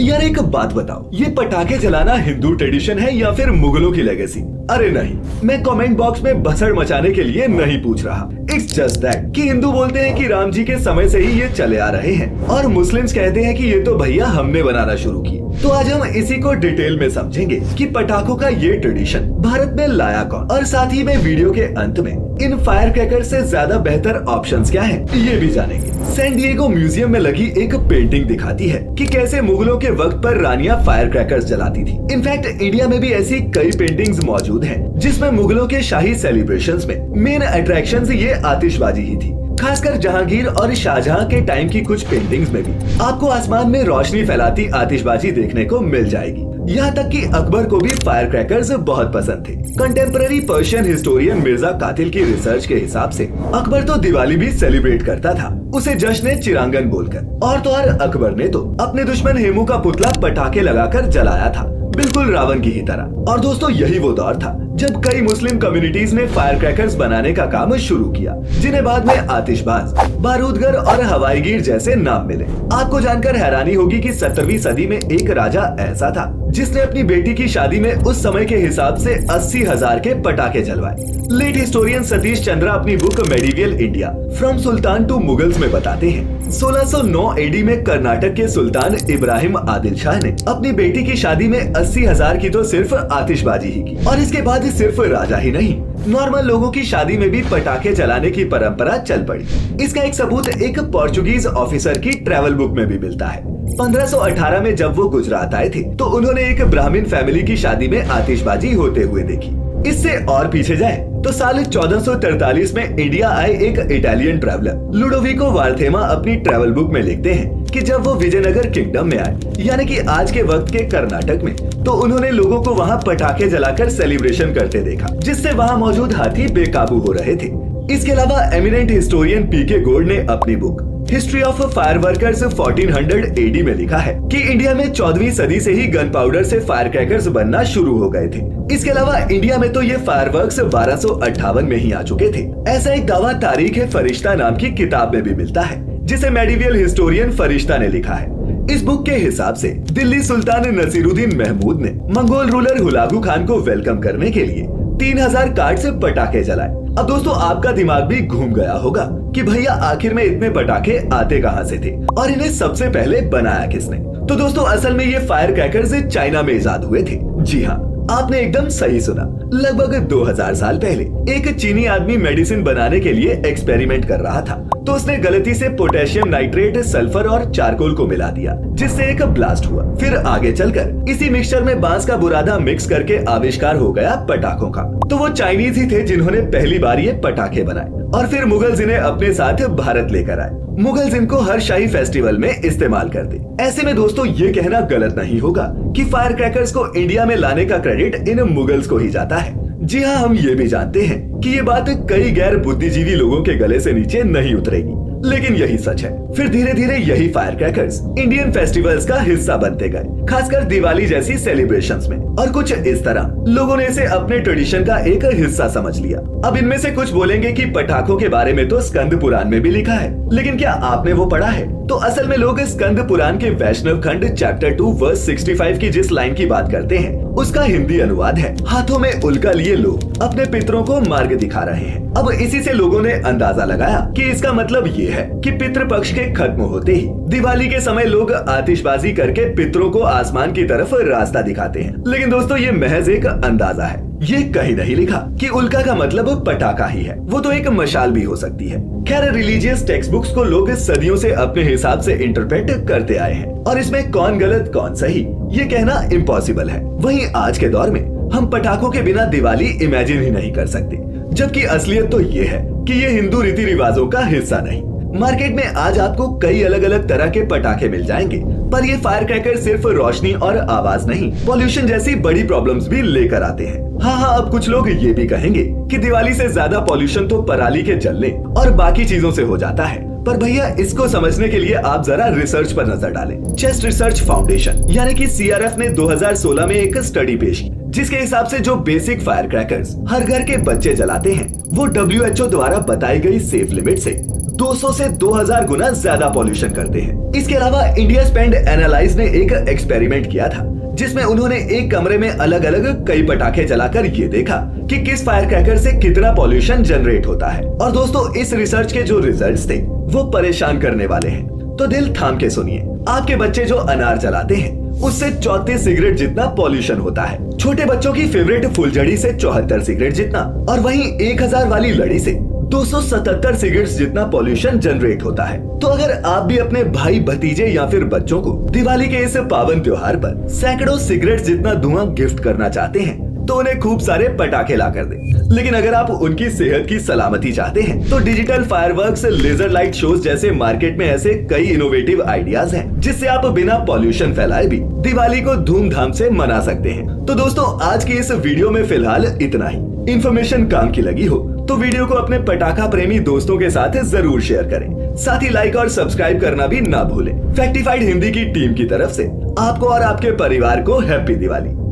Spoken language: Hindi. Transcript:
यार एक बात बताओ, ये पटाखे जलाना हिंदू ट्रेडिशन है या फिर मुगलों की लेगेसी? अरे नहीं, मैं कमेंट बॉक्स में भसड़ मचाने के लिए नहीं पूछ रहा। इट्स जस्ट दैट कि हिंदू बोलते हैं कि राम जी के समय से ही ये चले आ रहे हैं और मुस्लिम्स कहते हैं कि ये तो भैया हमने बनाना शुरू किए। तो आज हम इसी को डिटेल में समझेंगे कि पटाखों का ये ट्रेडिशन भारत में लाया कौन, और साथ ही में वीडियो के अंत में इन फायर क्रैकर से ज्यादा बेहतर ऑप्शंस क्या हैं, ये भी जानेंगे। सैन डिएगो म्यूजियम में लगी एक पेंटिंग दिखाती है कि कैसे मुगलों के वक्त पर रानियां फायर क्रैकर्स जलाती थी। इनफैक्ट इंडिया में भी ऐसी कई पेंटिंग्स मौजूद हैं, जिसमें मुगलों के शाही सेलिब्रेशंस में मेन अट्रैक्शन ये आतिशबाजी ही थी। खासकर जहांगीर और शाहजहां के टाइम की कुछ पेंटिंग्स में भी आपको आसमान में रोशनी फैलाती आतिशबाजी देखने को मिल जाएगी। यहाँ तक कि अकबर को भी फायर क्रैकर्स बहुत पसंद थे। कंटेम्पररी पर्शियन हिस्टोरियन मिर्जा कातिल की रिसर्च के हिसाब से अकबर तो दिवाली भी सेलिब्रेट करता था, उसे जश्न चिरांगन बोलकर। और तो और अकबर ने तो अपने दुश्मन हेमू का पुतला पटाखे लगाकर जलाया था, बिल्कुल रावण की ही तरह। और दोस्तों यही वो दौर था जब कई मुस्लिम कम्युनिटीज ने फायर क्रैकर्स बनाने का काम शुरू किया, जिन्हें बाद में आतिशबाज, बारूदगर और हवाईगीर जैसे नाम मिले। आपको जानकर हैरानी होगी कि 17वीं सदी में एक राजा ऐसा था जिसने अपनी बेटी की शादी में उस समय के हिसाब से 80,000 के पटाखे जलवाए। लेट हिस्टोरियन सतीश चंद्रा अपनी book medieval India from sultan to Mughals में बताते हैं 1609 एडी में कर्नाटक के सुल्तान इब्राहिम आदिल शाह ने अपनी बेटी की शादी में 80,000 की तो सिर्फ आतिशबाजी ही की। और इसके बाद सिर्फ राजा ही नहीं, नॉर्मल लोगों की शादी में भी पटाखे जलाने की परंपरा चल पड़ी। इसका एक सबूत एक पोर्चुगीज ऑफिसर की ट्रैवल बुक में भी मिलता है। 1518 में जब वो गुजरात आए थे तो उन्होंने एक ब्राह्मण फैमिली की शादी में आतिशबाजी होते हुए देखी। इससे और पीछे जाए तो साल 1443 में इंडिया आए एक इटालियन ट्रैवलर लुडोविको वार्थेमा अपनी ट्रैवल बुक में लिखते हैं कि जब वो विजयनगर किंगडम में आए, यानी कि आज के वक्त के कर्नाटक में, तो उन्होंने लोगों को वहाँ पटाखे जलाकर सेलिब्रेशन करते देखा, जिससे वहाँ मौजूद हाथी बेकाबू हो रहे थे। इसके अलावा एमिनेंट हिस्टोरियन पीके गोल्ड ने अपनी book history of fire workers 1400 AD में लिखा है कि इंडिया में 14वीं सदी से ही गन पाउडर से फायर क्रैकर्स बनना शुरू हो गए थे। इसके अलावा इंडिया में तो ये फायरवर्क्स 1258 में ही आ चुके थे। ऐसा एक दावा तारीख है फरिश्ता नाम की किताब में भी मिलता है, जिसे मेडिवियल हिस्टोरियन फरिश्ता ने लिखा है। इस बुक के हिसाब से दिल्ली सुल्तान नसीरुद्दीन महमूद ने मंगोल रूलर हुलागू खान को वेलकम करने के लिए 3000 कार्ड से पटाखे जलाए। अब दोस्तों आपका दिमाग भी घूम गया होगा कि भैया आखिर में इतने पटाखे आते कहां से थे और इन्हें सबसे पहले बनाया किसने? तो दोस्तों असल में ये फायर क्रैकर्स चाइना में इजाद हुए थे। जी हाँ, आपने एकदम सही सुना। लगभग 2000 साल पहले एक चीनी आदमी मेडिसिन बनाने के लिए एक्सपेरिमेंट कर रहा था, तो उसने गलती से पोटेशियम नाइट्रेट, सल्फर और चारकोल को मिला दिया, जिससे एक ब्लास्ट हुआ। फिर आगे चलकर इसी मिक्सचर में बांस का बुरादा मिक्स करके आविष्कार हो गया पटाखों का। तो वो चाइनीज ही थे जिन्होंने पहली बार ये पटाखे बनाए, और फिर मुगल्स इन्हें अपने साथ भारत लेकर आए। मुगल्स इनको हर शाही फेस्टिवल में इस्तेमाल करते। ऐसे में दोस्तों ये कहना गलत नहीं होगा कि फायर क्रैकर्स को इंडिया में लाने का क्रेडिट इन मुगल्स को ही जाता है। जी हाँ, हम ये भी जानते हैं कि ये बात कई गैर बुद्धिजीवी लोगों के गले से नीचे नहीं उतरेगी, लेकिन यही सच है। फिर धीरे धीरे यही फायर क्रैकर्स इंडियन फेस्टिवल्स का हिस्सा बनते गए, खासकर दिवाली जैसी सेलिब्रेशंस में। और कुछ इस तरह लोगों ने इसे अपने ट्रेडिशन का एक हिस्सा समझ लिया। अब इनमें से कुछ बोलेंगे कि पटाखों के बारे में तो स्कंद पुराण में भी लिखा है, लेकिन क्या आपने वो पढ़ा है? तो असल में लोग स्कंद पुराण के वैष्णव खंड चैप्टर 2 वर्स 65 की जिस लाइन की बात करते हैं, उसका हिंदी अनुवाद है, हाथों में उल्का लिए लोग अपने पितरों को मार्ग दिखा रहे हैं। अब इसी से लोगों ने अंदाजा लगाया कि इसका मतलब ये है कि पितृपक्ष के खत्म होते ही दिवाली के समय लोग आतिशबाजी करके पितरों को आसमान की तरफ रास्ता दिखाते हैं। लेकिन दोस्तों ये महज एक अंदाजा है, ये कहीं नहीं लिखा कि उल्का का मतलब पटाखा ही है, वो तो एक मशाल भी हो सकती है। खैर रिलीजियस टेक्स्ट बुक्स को लोग सदियों से अपने हिसाब से इंटरप्रेट करते आए हैं, और इसमें कौन गलत कौन सही ये कहना इम्पॉसिबल है। वहीं आज के दौर में हम पटाखों के बिना दिवाली इमेजिन ही नहीं कर सकते, जबकि असलियत तो ये है कि ये हिंदू रीति रिवाजों का हिस्सा नहीं। मार्केट में आज आपको कई अलग अलग तरह के पटाखे मिल जाएंगे, पर ये फायर क्रैकर सिर्फ रोशनी और आवाज नहीं, पॉल्यूशन जैसी बड़ी प्रॉब्लम्स भी लेकर आते हैं। हाँ, अब कुछ लोग ये भी कहेंगे कि दिवाली से ज्यादा पॉल्यूशन तो पराली के जलने और बाकी चीजों से हो जाता है। पर भैया इसको समझने के लिए आप जरा रिसर्च पर नजर डालें। चेस्ट रिसर्च फाउंडेशन यानी कि CRF ने 2016 में एक स्टडी पेश की, जिसके हिसाब से जो बेसिक फायर क्रैकर्स हर घर के बच्चे जलाते हैं, वो WHO द्वारा बताई गई सेफ लिमिट से 200 से 2000 गुना ज्यादा पॉल्यूशन करते हैं। इसके अलावा इंडिया स्पेंड एनालाइज ने एक एक्सपेरिमेंट किया था जिसमें उन्होंने एक कमरे में अलग अलग कई पटाखे जलाकर ये देखा कि किस फायर क्रैकर से कितना पॉल्यूशन जनरेट होता है। और दोस्तों, इस रिसर्च के जो रिजल्ट्स थे वो परेशान करने वाले हैं, तो दिल थाम के सुनिए। आपके बच्चे जो अनार जलाते हैं उससे 34 सिगरेट जितना पॉल्यूशन होता है। छोटे बच्चों की फेवरेट फुलझड़ी से 74 सिगरेट जितना, और वहीं 1000 वाली लड़ी से 277 सिगरेट जितना पॉल्यूशन जनरेट होता है। तो अगर आप भी अपने भाई भतीजे या फिर बच्चों को दिवाली के इस पावन त्योहार पर सैकड़ों सिगरेट जितना धुआं गिफ्ट करना चाहते हैं तो उन्हें खूब सारे पटाखे ला कर दें। लेकिन अगर आप उनकी सेहत की सलामती चाहते हैं तो digital fireworks, laser light shows जैसे मार्केट में ऐसे कई इनोवेटिव आइडियाज हैं जिससे आप बिना पॉल्यूशन फैलाए भी दिवाली को धूमधाम से मना सकते हैं। तो दोस्तों, आज की इस वीडियो में फिलहाल इतना ही। इन्फॉर्मेशन काम की लगी हो तो वीडियो को अपने पटाखा प्रेमी दोस्तों के साथ जरूर शेयर करें। साथ ही लाइक और सब्सक्राइब करना भी ना भूलें। फैक्टिफाइड हिंदी की टीम की तरफ से आपको और आपके परिवार को हैप्पी दिवाली।